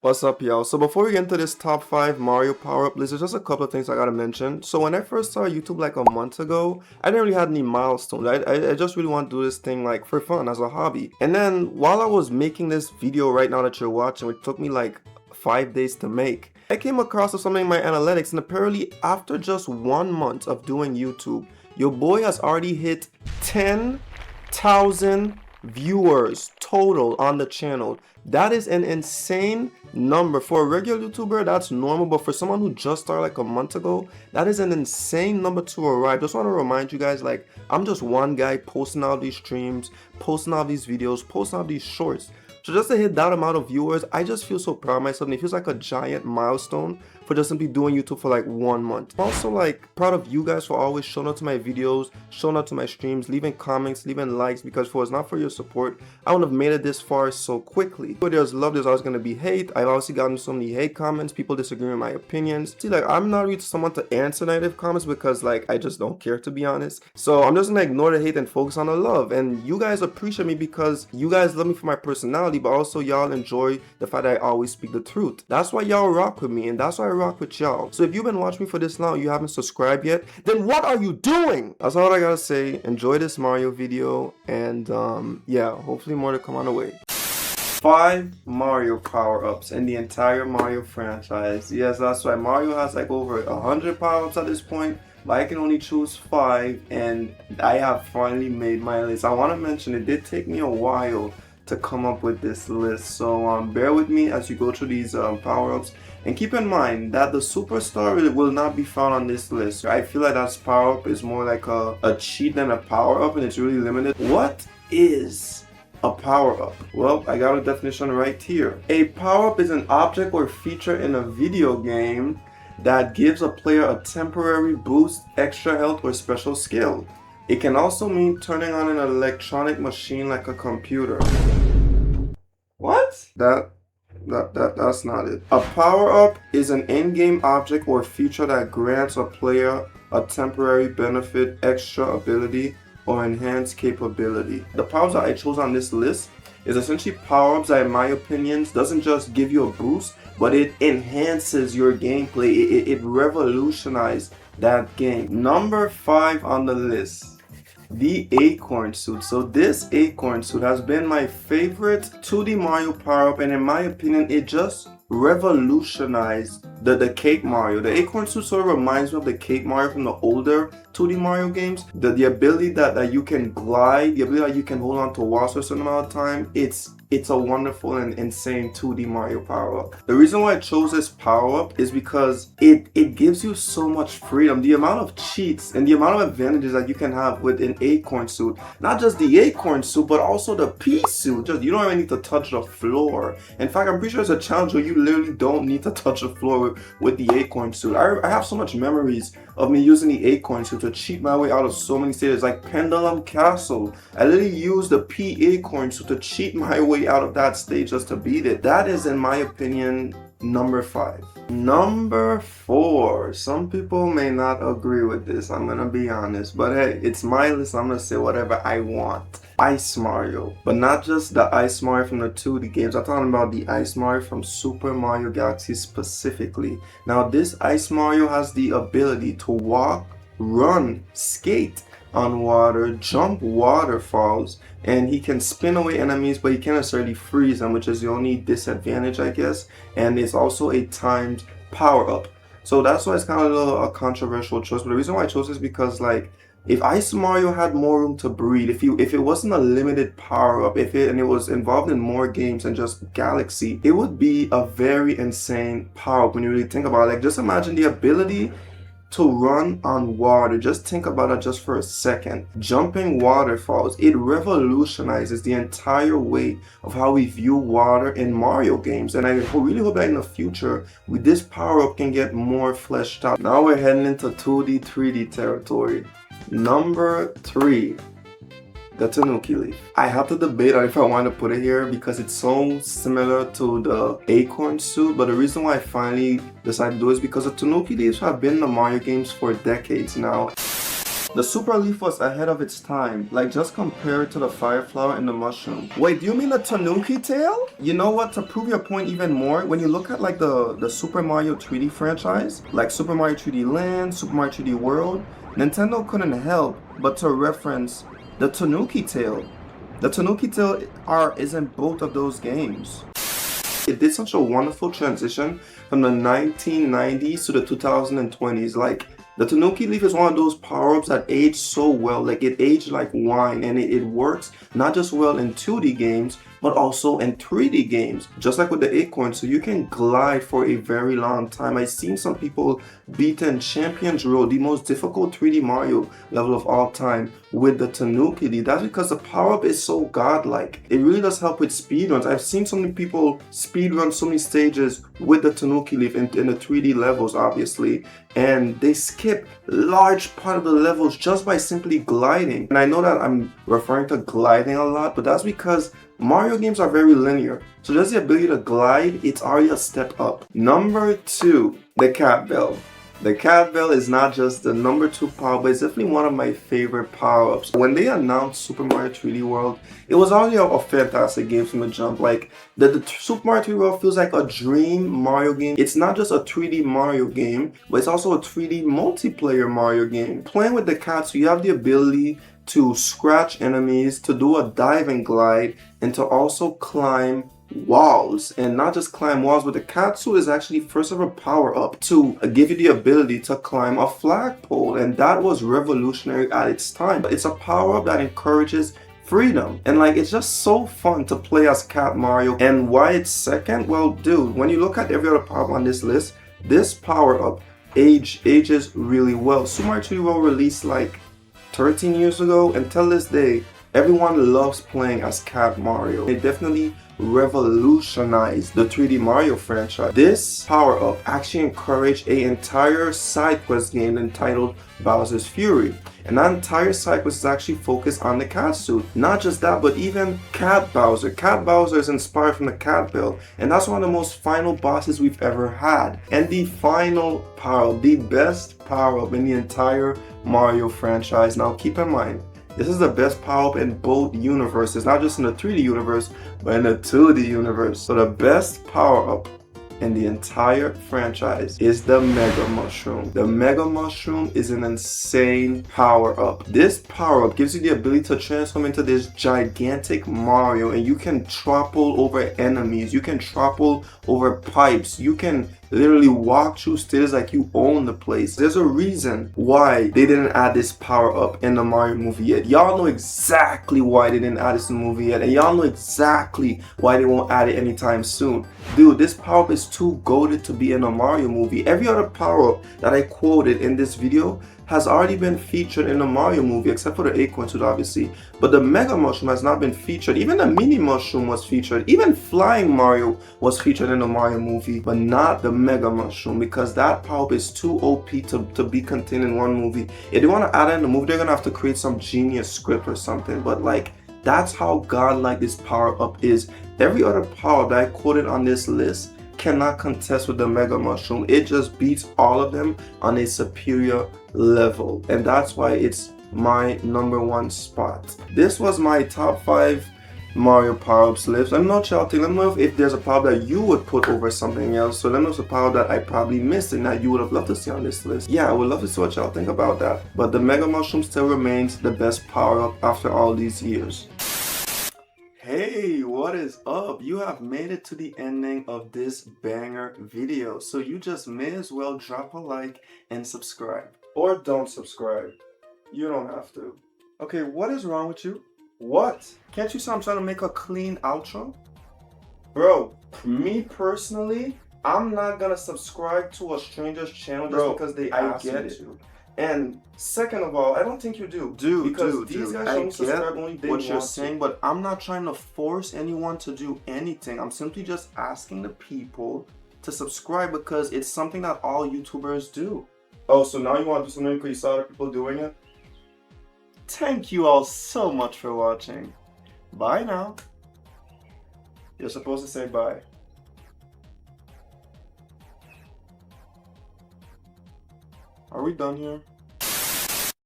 What's up, y'all? So before we get into this top 5 Mario power-up list, there's just a couple of things I gotta mention. So when I first started YouTube like a month ago, I didn't really have any milestones. I just really want to do this thing like for fun as a hobby. And then while I was making this video right now that you're watching, which took me like 5 days to make, I came across something in my analytics, and apparently after just 1 month of doing YouTube, your boy has already hit 10,000 viewers total on the channel. That is an insane number. For a regular YouTuber, that's normal, but for someone who just started like a month ago, that is an insane number to arrive. Just want to remind you guys, like, I'm just one guy posting all these streams, posting all these videos, posting all these shorts. So just to hit that amount of viewers, I just feel so proud of myself, and it feels like a giant milestone for just simply doing YouTube for like 1 month. I'm also like proud of you guys for always showing up to my videos, showing up to my streams, leaving comments, leaving likes, because if it was not for your support, I wouldn't have made it this far so quickly. Where there's love, there's always gonna be hate. I've obviously gotten so many hate comments, people disagree with my opinions. See, like, I'm not really someone to answer negative comments because like I just don't care, to be honest. So I'm just gonna ignore the hate and focus on the love. And you guys appreciate me because you guys love me for my personality, but also y'all enjoy the fact that I always speak the truth. That's why y'all rock with me, and that's why I rock with y'all. So if you've been watching me for this long and you haven't subscribed yet, then what are you doing? That's all I gotta say. Enjoy this Mario video, and yeah, hopefully more to come on the way. 5 Mario power-ups in the entire Mario franchise. Yes, that's right. Mario has like over 100 power-ups at this point, but I can only choose 5, and I have finally made my list. I want to mention it did take me a while to come up with this list, so bear with me as you go through these power-ups, and keep in mind that the superstar will not be found on this list. I feel like that power-up is more like a cheat than a power-up, and it's really limited. What is a power-up? Well, I got a definition right here. A power-up is an object or feature in a video game that gives a player a temporary boost, extra health, or special skill. It can also mean turning on an electronic machine like a computer. What? That's not it. A power-up is an in-game object or feature that grants a player a temporary benefit, extra ability, or enhanced capability. The powers that I chose on this list is essentially power-ups that, in my opinion, doesn't just give you a boost, but it enhances your gameplay. It revolutionizes that game. Number 5 on the list, the Acorn Suit. So this Acorn Suit has been my favorite 2D Mario power-up, and in my opinion, it just revolutionized the Cake Mario. The Acorn Suit sort of reminds me of the Cake Mario from the older 2D Mario games. The ability that you can glide, the ability that you can hold on to walls for a certain amount of time, it's a wonderful and insane 2D Mario power-up. The reason why I chose this power-up is because it gives you so much freedom. The amount of cheats and the amount of advantages that you can have with an Acorn Suit. Not just the Acorn Suit, but also the Pea Suit. Just, you don't even need to touch the floor. In fact, I'm pretty sure there's a challenge where you literally don't need to touch the floor with the Acorn Suit. I have so much memories of me using the Acorn Suit to cheat my way out of so many stages, like Pendulum Castle. I literally used the P Acorn Suit to cheat my way out of that stage just to beat it. That is, in my opinion, number 5. Number 4. Some people may not agree with this, I'm gonna be honest, but hey, it's my list. I'm gonna say whatever I want. Ice Mario, but not just the Ice Mario from the 2D games. I'm talking about the Ice Mario from Super Mario Galaxy specifically. Now, this Ice Mario has the ability to walk, run, skate on water, jump waterfalls, and he can spin away enemies, but he can't necessarily freeze them, which is the only disadvantage, I guess. And it's also a timed power-up, so that's why it's kind of a controversial choice. But the reason why I chose this is because, like, if Ice Mario had more room to breathe, if it wasn't a limited power-up, and it was involved in more games than just Galaxy, it would be a very insane power-up when you really think about it. Like, just imagine the ability to run on water. Just think about it just for a second. Jumping waterfalls, it revolutionizes the entire way of how we view water in Mario games, and I really hope that in the future this power-up can get more fleshed out. Now we're heading into 2D, 3D territory. Number 3, the Tanooki Leaf. I have to debate on if I want to put it here because it's so similar to the Acorn Suit, but the reason why I finally decided to do it is because the Tanooki Leaves have been in the Mario games for decades now. The Super Leaf was ahead of its time, like just compare it to the Fire Flower and the Mushroom. Wait, do you mean the Tanooki tail? You know what, to prove your point even more, when you look at like the Super Mario 3D franchise, like Super Mario 3D Land, Super Mario 3D World, Nintendo couldn't help but to reference the Tanooki tail. The Tanooki tail is in both of those games. It did such a wonderful transition from the 1990s to the 2020s. Like, the Tanooki Leaf is one of those power-ups that aged so well. Like, it aged like wine, and it works not just well in 2D games, but also in 3D games. Just like with the Acorn Suit, you can glide for a very long time. I've seen some people beaten Champions Road, the most difficult 3D Mario level of all time, with the Tanooki Leaf. That's because the power-up is so godlike. It really does help with speedruns. I've seen so many people speedrun so many stages with the Tanooki Leaf in the 3D levels, obviously, and they skip large part of the levels just by simply gliding. And I know that I'm referring to gliding a lot, but that's because Mario games are very linear, so just the ability to glide, it's already a step up. Number 2, the Cat Bell. The Cat Bell is not just the number 2 power, but it's definitely one of my favorite power-ups. When they announced Super Mario 3D World, it was already a fantastic game from the jump. Like, the Super Mario 3D World feels like a dream Mario game. It's not just a 3D Mario game, but it's also a 3D multiplayer Mario game. Playing with the cat, so you have the ability to scratch enemies, to do a dive and glide, and to also climb walls. And not just climb walls, but the cat suit is actually first ever power up to give you the ability to climb a flagpole, and that was revolutionary at its time. It's a power up that encourages freedom, and like, it's just so fun to play as Cat Mario. And why it's second? Well, dude, when you look at every other power up on this list, this power up ages really well. Super Mario 3D World released like 13 years ago, and till this day, everyone loves playing as Cat Mario. It definitely revolutionized the 3D Mario franchise. This power-up actually encouraged an entire side quest game entitled Bowser's Fury. And that entire side quest is actually focused on the cat suit. Not just that, but even Cat Bowser. Cat Bowser is inspired from the Cat Bell, and that's one of the most final bosses we've ever had. And the final power-up, the best power-up in the entire Mario franchise. Now keep in mind, this is the best power-up in both universes, not just in the 3D universe, but in the 2D universe. So the best power-up in the entire franchise is the Mega Mushroom. The Mega Mushroom is an insane power-up. This power-up gives you the ability to transform into this gigantic Mario, and you can topple over enemies, you can topple over pipes, you can literally walk through stairs like you own the place. There's a reason why they didn't add this power up in the Mario movie yet. Y'all know exactly why they didn't add this in the movie yet, and y'all know exactly why they won't add it anytime soon. Dude, this power up is too goated to be in a Mario movie. Every other power up that I quoted in this video has already been featured in the Mario movie, except for the Acorn Suit, obviously. But the Mega Mushroom has not been featured. Even the Mini Mushroom was featured. Even Flying Mario was featured in the Mario movie, but not the Mega Mushroom, because that power-up is too OP to be contained in one movie. If they want to add it in the movie, they're gonna have to create some genius script or something. But like, that's how godlike this power-up is. Every other power that I quoted on this list cannot contest with the Mega Mushroom. It just beats all of them on a superior level, and that's why it's my number 1 spot. This was my top 5 Mario power-ups list. Let me know what y'all think. Let me know if there's a power that you would put over something else. So let me know if it's a power that I probably missed and that you would have loved to see on this list. Yeah, I would love to see what y'all think about that. But the Mega Mushroom still remains the best power-up after all these years. Hey, what is up? You have made it to the ending of this banger video, so you just may as well drop a like and subscribe. Or don't subscribe. You don't have to. Okay, what is wrong with you? What? Can't you see I'm trying to make a clean outro? Bro, me personally, I'm not gonna subscribe to a stranger's channel just because they ask me to. And second of all, I don't think you do. Because these guys don't subscribe only they want what you're saying, but I'm not trying to force anyone to do anything. I'm simply just asking the people to subscribe because it's something that all YouTubers do. Oh, so now you want to do something because you saw other people doing it? Thank you all so much for watching. Bye now. You're supposed to say bye. Are we done here?